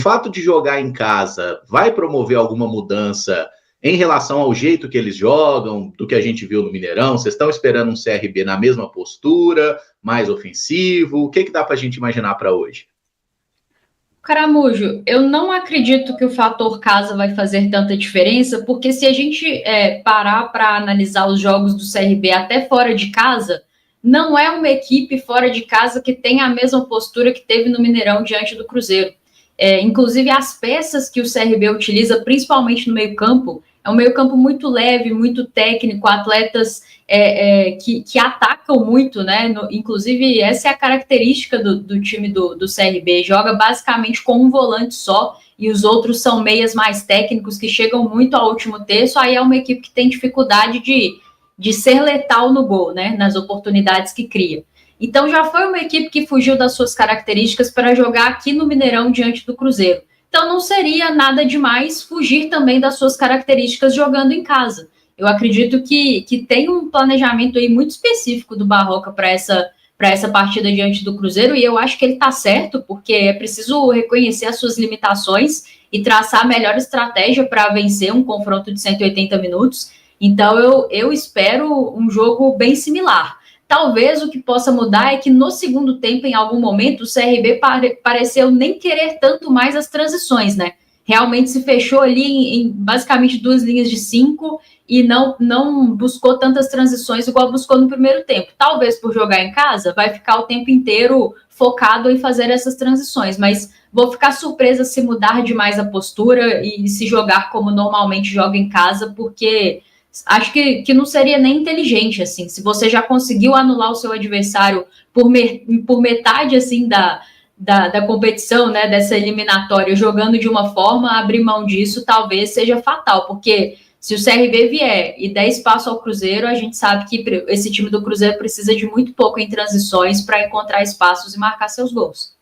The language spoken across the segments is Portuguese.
fato de jogar em casa vai promover alguma mudança em relação ao jeito que eles jogam, do que a gente viu no Mineirão? Vocês estão esperando um CRB na mesma postura, mais ofensivo? O que dá para a gente imaginar para hoje? Caramujo, eu não acredito que o fator casa vai fazer tanta diferença, porque se a gente parar para analisar os jogos do CRB até fora de casa, não é uma equipe fora de casa que tem a mesma postura que teve no Mineirão diante do Cruzeiro. Inclusive, as peças que o CRB utiliza, principalmente no meio-campo, é um meio-campo muito leve, muito técnico, atletas que atacam muito, né? Inclusive, essa é a característica do time do CRB. Joga basicamente com um volante só e os outros são meias mais técnicos que chegam muito ao último terço. Aí é uma equipe que tem dificuldade de ser letal no gol, né? Nas oportunidades que cria. Então já foi uma equipe que fugiu das suas características para jogar aqui no Mineirão diante do Cruzeiro. Então não seria nada demais fugir também das suas características jogando em casa. Eu acredito que tem um planejamento aí muito específico do Barroca para essa partida diante do Cruzeiro, e eu acho que ele está certo, porque é preciso reconhecer as suas limitações e traçar a melhor estratégia para vencer um confronto de 180 minutos. Então eu espero um jogo bem similar. Talvez o que possa mudar é que no segundo tempo, em algum momento, o CRB pareceu nem querer tanto mais as transições, né? Realmente se fechou ali em basicamente 2 linhas de 5 e não buscou tantas transições igual buscou no primeiro tempo. Talvez por jogar em casa, vai ficar o tempo inteiro focado em fazer essas transições, mas vou ficar surpresa se mudar demais a postura e se jogar como normalmente joga em casa, porque acho que não seria nem inteligente, assim, se você já conseguiu anular o seu adversário por metade, assim, da competição, né, dessa eliminatória, jogando de uma forma, abrir mão disso talvez seja fatal, porque se o CRB vier e der espaço ao Cruzeiro, a gente sabe que esse time do Cruzeiro precisa de muito pouco em transições para encontrar espaços e marcar seus gols.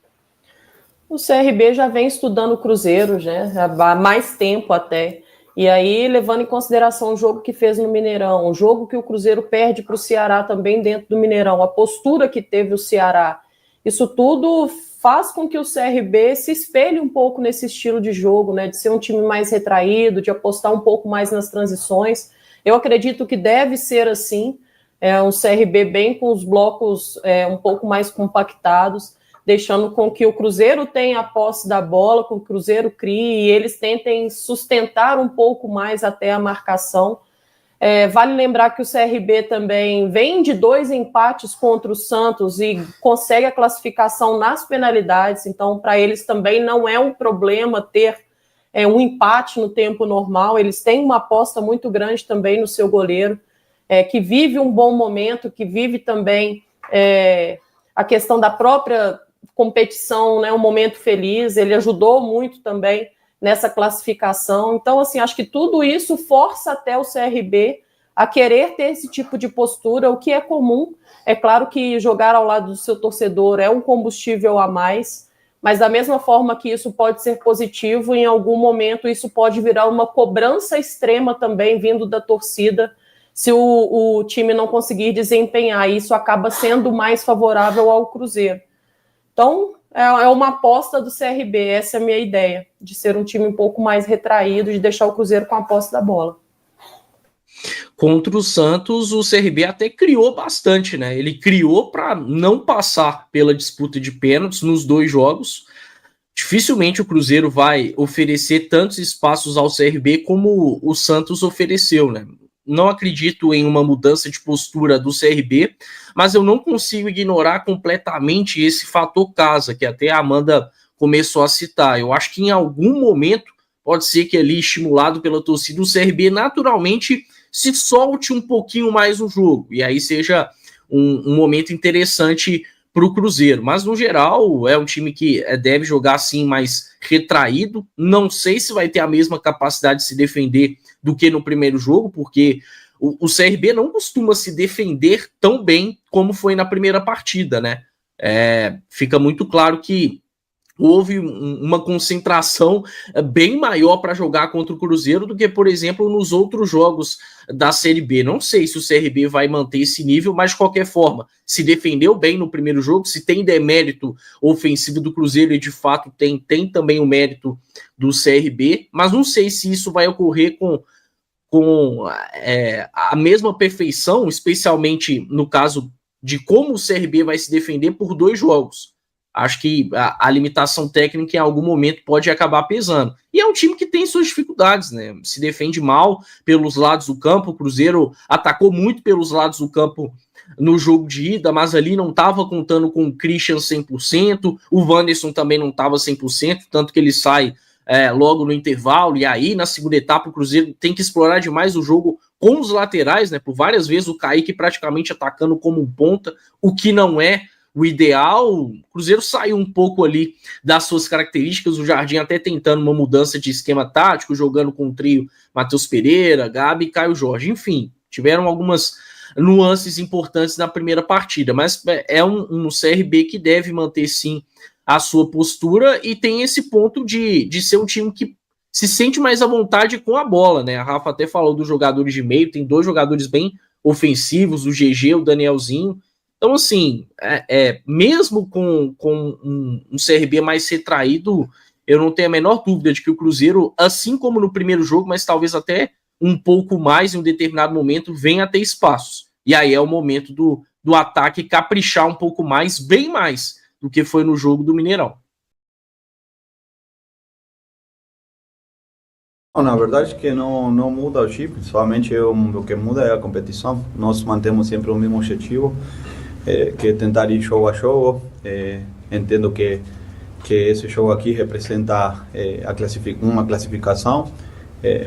O CRB já vem estudando o Cruzeiro, né, há mais tempo até. E aí, levando em consideração o jogo que fez no Mineirão, o jogo que o Cruzeiro perde para o Ceará também dentro do Mineirão, a postura que teve o Ceará, isso tudo faz com que o CRB se espelhe um pouco nesse estilo de jogo, né, de ser um time mais retraído, de apostar um pouco mais nas transições. Eu acredito que deve ser assim, um CRB bem com os blocos um pouco mais compactados, deixando com que o Cruzeiro tenha a posse da bola, com que o Cruzeiro crie e eles tentem sustentar um pouco mais até a marcação. Vale lembrar que o CRB também vem de 2 empates contra o Santos e consegue a classificação nas penalidades, então para eles também não é um problema ter um empate no tempo normal, eles têm uma aposta muito grande também no seu goleiro, que vive um bom momento, que vive também a questão da própria competição, né, um momento feliz, ele ajudou muito também nessa classificação. Então, assim, acho que tudo isso força até o CRB a querer ter esse tipo de postura, o que é comum. É claro que jogar ao lado do seu torcedor é um combustível a mais, mas da mesma forma que isso pode ser positivo, em algum momento isso pode virar uma cobrança extrema também vindo da torcida, se o time não conseguir desempenhar. Isso acaba sendo mais favorável ao Cruzeiro. Então, é uma aposta do CRB, essa é a minha ideia, de ser um time um pouco mais retraído, de deixar o Cruzeiro com a posse da bola. Contra o Santos, o CRB até criou bastante, né? Ele criou para não passar pela disputa de pênaltis nos 2 jogos. Dificilmente o Cruzeiro vai oferecer tantos espaços ao CRB como o Santos ofereceu, né? Não acredito em uma mudança de postura do CRB, mas eu não consigo ignorar completamente esse fator casa, que até a Amanda começou a citar. Eu acho que em algum momento, pode ser que ali, estimulado pela torcida, o CRB naturalmente se solte um pouquinho mais no jogo, e aí seja um momento interessante para o Cruzeiro. Mas, no geral, é um time que deve jogar assim mais retraído. Não sei se vai ter a mesma capacidade de se defender do que no primeiro jogo, porque o CRB não costuma se defender tão bem como foi na primeira partida, né? Fica muito claro que houve uma concentração bem maior para jogar contra o Cruzeiro do que, por exemplo, nos outros jogos da Série B. Não sei se o CRB vai manter esse nível, mas de qualquer forma, se defendeu bem no primeiro jogo, se tem demérito ofensivo do Cruzeiro, e de fato tem também o mérito do CRB, mas não sei se isso vai ocorrer com a mesma perfeição, especialmente no caso de como o CRB vai se defender por 2 jogos. Acho que a limitação técnica em algum momento pode acabar pesando. E é um time que tem suas dificuldades, né? Se defende mal pelos lados do campo. O Cruzeiro atacou muito pelos lados do campo no jogo de ida, mas ali não estava contando com o Christian 100%. O Wanderson também não estava 100%, tanto que ele sai logo no intervalo. E aí, na segunda etapa, o Cruzeiro tem que explorar demais o jogo com os laterais, né? Por várias vezes o Kaique praticamente atacando como um ponta, o que não é o ideal. O Cruzeiro saiu um pouco ali das suas características, o Jardim até tentando uma mudança de esquema tático, jogando com o trio Matheus Pereira, Gabi e Caio Jorge. Enfim, tiveram algumas nuances importantes na primeira partida, mas é um CRB que deve manter sim a sua postura e tem esse ponto de ser um time que se sente mais à vontade com a bola, né? A Rafa até falou dos jogadores de meio, tem 2 jogadores bem ofensivos, o GG, o Danielzinho. Então, assim, mesmo com um CRB mais retraído, eu não tenho a menor dúvida de que o Cruzeiro, assim como no primeiro jogo, mas talvez até um pouco mais em um determinado momento, venha a ter espaços. E aí é o momento do ataque caprichar um pouco mais, bem mais, do que foi no jogo do Mineirão. Na verdade é que não muda o chip, somente o que muda é a competição. Nós mantemos sempre o mesmo objetivo, que é tentar ir jogo a jogo. Entendo que esse jogo aqui representa uma classificação,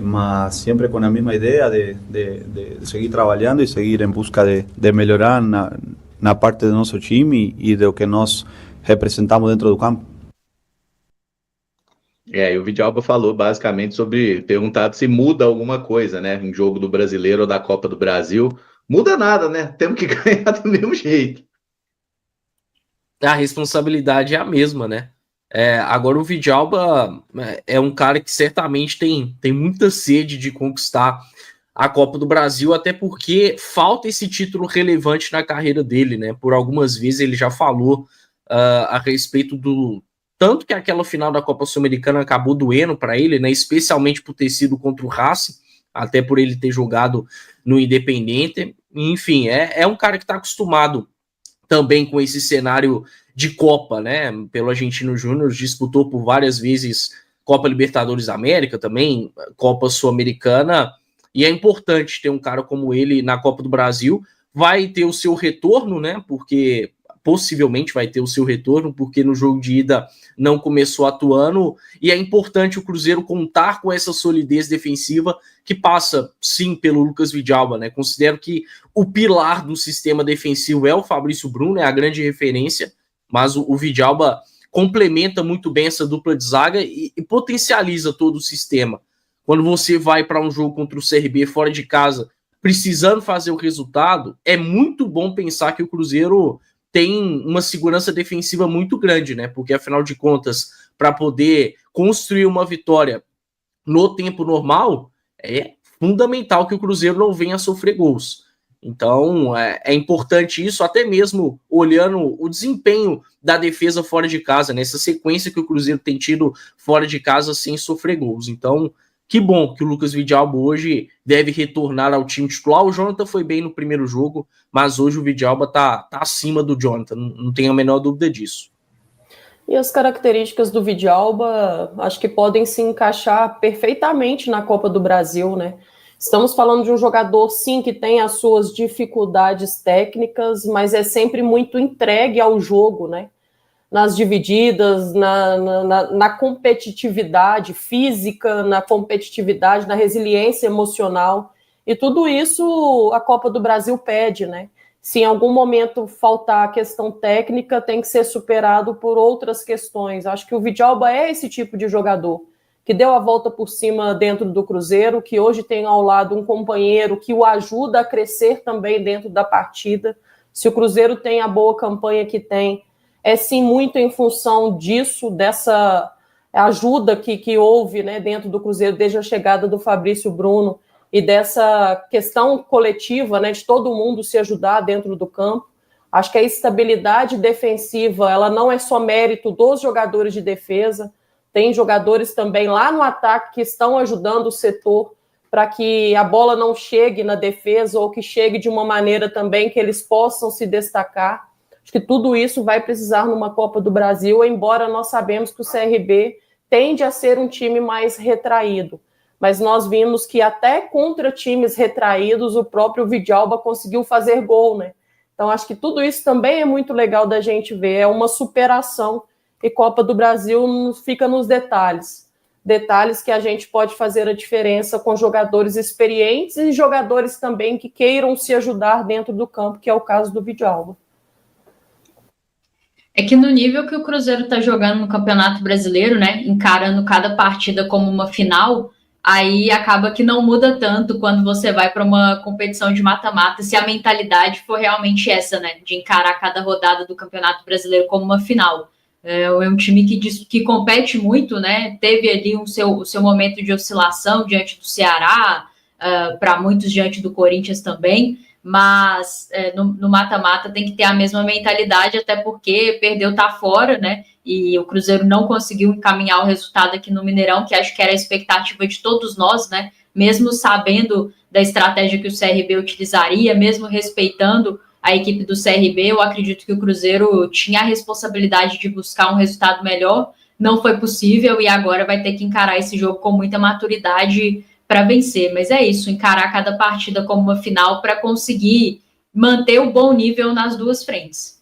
mas sempre com a mesma ideia de seguir trabalhando e seguir em busca de melhorar na parte do nosso time e do que nós representamos dentro do campo. E o Vidalba falou basicamente perguntado se muda alguma coisa, né? Em jogo do Brasileiro ou da Copa do Brasil. Muda nada, né? Temos que ganhar do mesmo jeito. A responsabilidade é a mesma, né? Agora o Vidalba é um cara que certamente tem muita sede de conquistar a Copa do Brasil, até porque falta esse título relevante na carreira dele, né? Por algumas vezes ele já falou a respeito do tanto que aquela final da Copa Sul-Americana acabou doendo para ele, né? Especialmente por ter sido contra o Racing, até por ele ter jogado no Independente. Enfim, é um cara que está acostumado também com esse cenário de Copa, né? Pelo Argentino Júnior, disputou por várias vezes Copa Libertadores da América também, Copa Sul-Americana, e é importante ter um cara como ele na Copa do Brasil. Vai ter o seu retorno, né? Porque possivelmente vai ter o seu retorno, porque no jogo de ida não começou atuando, e é importante o Cruzeiro contar com essa solidez defensiva que passa, sim, pelo Lucas Vidalba, né? Considero que o pilar do sistema defensivo é o Fabrício Bruno, é a grande referência, mas o Vidalba complementa muito bem essa dupla de zaga e potencializa todo o sistema. Quando você vai para um jogo contra o CRB fora de casa, precisando fazer o resultado, é muito bom pensar que o Cruzeiro tem uma segurança defensiva muito grande, né? Porque, afinal de contas, para poder construir uma vitória no tempo normal, é fundamental que o Cruzeiro não venha a sofrer gols. Então, é importante isso, até mesmo olhando o desempenho da defesa fora de casa, nessa sequência que o Cruzeiro tem tido fora de casa sem sofrer gols. Então, que bom que o Lucas Vidalba hoje deve retornar ao time titular. O Jonathan foi bem no primeiro jogo, mas hoje o Vidalba tá acima do Jonathan, não tenho a menor dúvida disso. E as características do Vidalba, acho que podem se encaixar perfeitamente na Copa do Brasil, né? Estamos falando de um jogador, sim, que tem as suas dificuldades técnicas, mas é sempre muito entregue ao jogo, né? Nas divididas, na competitividade física, na competitividade, na resiliência emocional. E tudo isso a Copa do Brasil pede, né? Se em algum momento faltar a questão técnica, tem que ser superado por outras questões. Acho que o Vidalba é esse tipo de jogador, que deu a volta por cima dentro do Cruzeiro, que hoje tem ao lado um companheiro que o ajuda a crescer também dentro da partida. Se o Cruzeiro tem a boa campanha que tem, é sim muito em função disso, dessa ajuda que houve, né, dentro do Cruzeiro desde a chegada do Fabrício Bruno e dessa questão coletiva, né, de todo mundo se ajudar dentro do campo. Acho que a estabilidade defensiva, ela não é só mérito dos jogadores de defesa, tem jogadores também lá no ataque que estão ajudando o setor para que a bola não chegue na defesa ou que chegue de uma maneira também que eles possam se destacar. Acho que tudo isso vai precisar numa Copa do Brasil, embora nós sabemos que o CRB tende a ser um time mais retraído. Mas nós vimos que até contra times retraídos, o próprio Vidalba conseguiu fazer gol, né? Então, acho que tudo isso também é muito legal da gente ver, é uma superação, e Copa do Brasil fica nos detalhes. Detalhes que a gente pode fazer a diferença com jogadores experientes e jogadores também que queiram se ajudar dentro do campo, que é o caso do Vidalba. É que no nível que o Cruzeiro está jogando no Campeonato Brasileiro, né, encarando cada partida como uma final, aí acaba que não muda tanto quando você vai para uma competição de mata-mata, se a mentalidade for realmente essa, né, de encarar cada rodada do Campeonato Brasileiro como uma final. É um time que compete muito, né, teve ali o seu momento de oscilação diante do Ceará, para muitos diante do Corinthians também, mas no mata-mata tem que ter a mesma mentalidade, até porque perdeu, tá fora, né, e o Cruzeiro não conseguiu encaminhar o resultado aqui no Mineirão, que acho que era a expectativa de todos nós, né, mesmo sabendo da estratégia que o CRB utilizaria, mesmo respeitando a equipe do CRB, eu acredito que o Cruzeiro tinha a responsabilidade de buscar um resultado melhor, não foi possível e agora vai ter que encarar esse jogo com muita maturidade para vencer, mas é isso, encarar cada partida como uma final para conseguir manter o bom nível nas duas frentes.